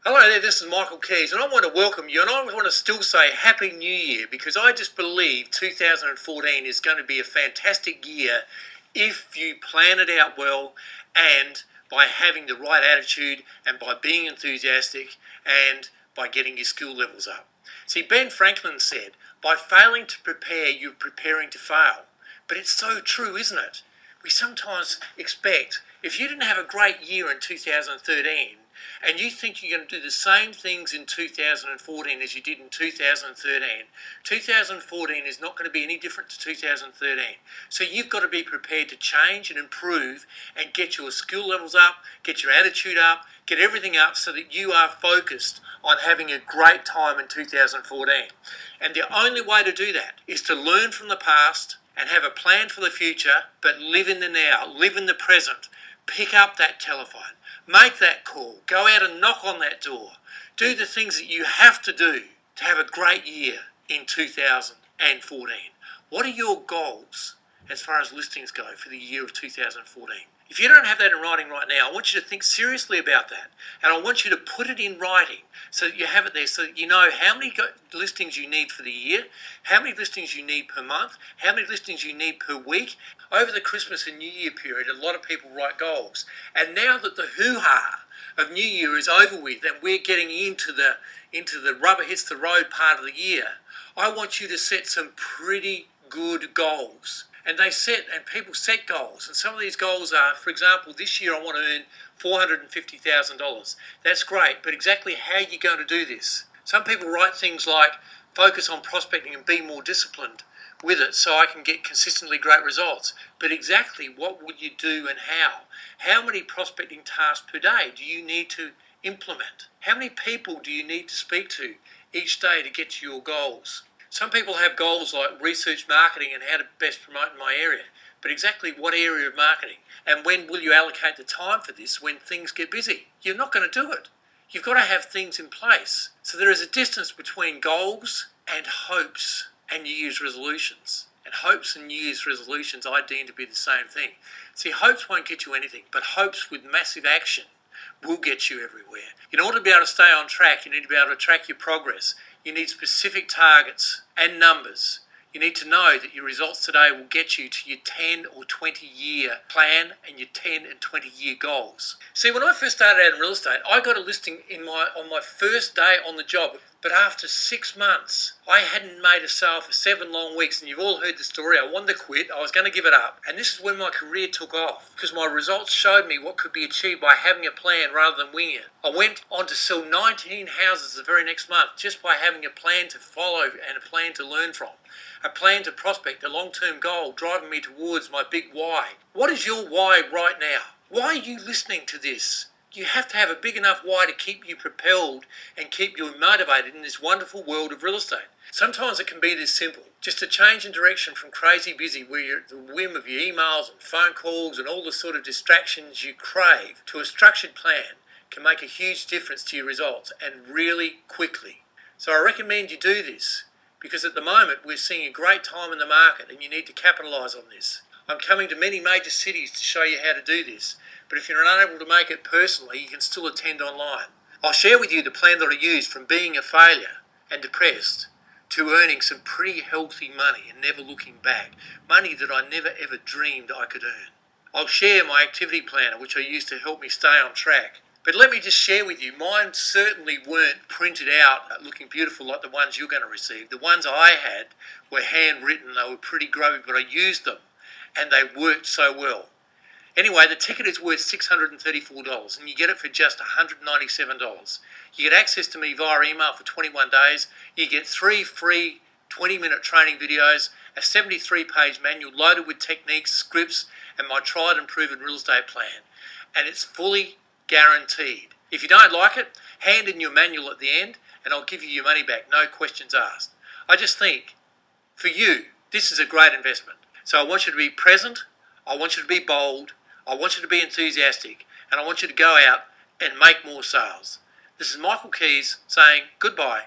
Hello there, this is Michael Kies, and I want to welcome you, and I want to still say Happy New Year, because I just believe 2014 is going to be a fantastic year if you plan it out well, and by having the right attitude, and by being enthusiastic, and by getting your skill levels up. See, Ben Franklin said, by failing to prepare, you're preparing to fail. But it's so true, isn't it? We sometimes expect, if you didn't have a great year in 2013, and you think you're going to do the same things in 2014 as you did in 2013, 2014 is not going to be any different to 2013. So you've got to be prepared to change and improve and get your skill levels up, get your attitude up, get everything up so that you are focused on having a great time in 2014. And the only way to do that is to learn from the past and have a plan for the future, but live in the now, live in the present. Pick up that telephone, make that call, go out and knock on that door. Do the things that you have to do to have a great year in 2014. What are your goals as far as listings go for the year of 2014? If you don't have that in writing right now, I want you to think seriously about that. And I want you to put it in writing so that you have it there, so that you know how many listings you need for the year, how many listings you need per month, how many listings you need per week. Over the Christmas and New Year period, a lot of people write goals. And now that the hoo-ha of New Year is over with and we're getting into the rubber hits the road part of the year, I want you to set some pretty good goals. And people set goals. And some of these goals are, for example, this year I want to earn $450,000. That's great, but exactly how are you going to do this? Some people write things like, focus on prospecting and be more disciplined with it so I can get consistently great results. But exactly what would you do and how? How many prospecting tasks per day do you need to implement? How many people do you need to speak to each day to get to your goals? Some people have goals like research marketing and how to best promote in my area. But exactly what area of marketing? And when will you allocate the time for this when things get busy? You're not going to do it. You've got to have things in place. So there is a distance between goals and hopes and New Year's resolutions. And hopes and New Year's resolutions I deem to be the same thing. See, hopes won't get you anything, but hopes with massive action will get you everywhere. In order to be able to stay on track, you need to be able to track your progress. You need specific targets and numbers. You need to know that your results today will get you to your 10 or 20 year plan and your 10 and 20 year goals. See, when I first started out in real estate, I got a listing on my first day on the job. But after 6 months, I hadn't made a sale for 7 long weeks, and you've all heard the story. I wanted to quit. I was going to give it up. And this is when my career took off, because my results showed me what could be achieved by having a plan rather than winging it. I went on to sell 19 houses the very next month just by having a plan to follow and a plan to learn from. A plan to prospect, a long-term goal driving me towards my big why. What is your why right now? Why are you listening to this? You have to have a big enough why to keep you propelled and keep you motivated in this wonderful world of real estate. Sometimes it can be this simple. Just a change in direction from crazy busy, where you're at the whim of your emails and phone calls and all the sort of distractions you crave, to a structured plan can make a huge difference to your results, and really quickly. So I recommend you do this, because at the moment we're seeing a great time in the market and you need to capitalise on this. I'm coming to many major cities to show you how to do this, but if you're unable to make it personally, you can still attend online. I'll share with you the plan that I used from being a failure and depressed to earning some pretty healthy money and never looking back, money that I never ever dreamed I could earn. I'll share my activity planner, which I used to help me stay on track. But let me just share with you, mine certainly weren't printed out looking beautiful like the ones you're going to receive. The ones I had were handwritten, they were pretty grubby, but I used them and they worked so well. Anyway, the ticket is worth $634 and you get it for just $197. You get access to me via email for 21 days. You get 3 free 20-minute training videos, a 73-page manual loaded with techniques, scripts, and my tried and proven real estate plan. And it's fully guaranteed. If you don't like it, hand in your manual at the end and I'll give you your money back, no questions asked. I just think, for you, this is a great investment. So I want you to be present, I want you to be bold, I want you to be enthusiastic, and I want you to go out and make more sales. This is Michael Kies saying goodbye.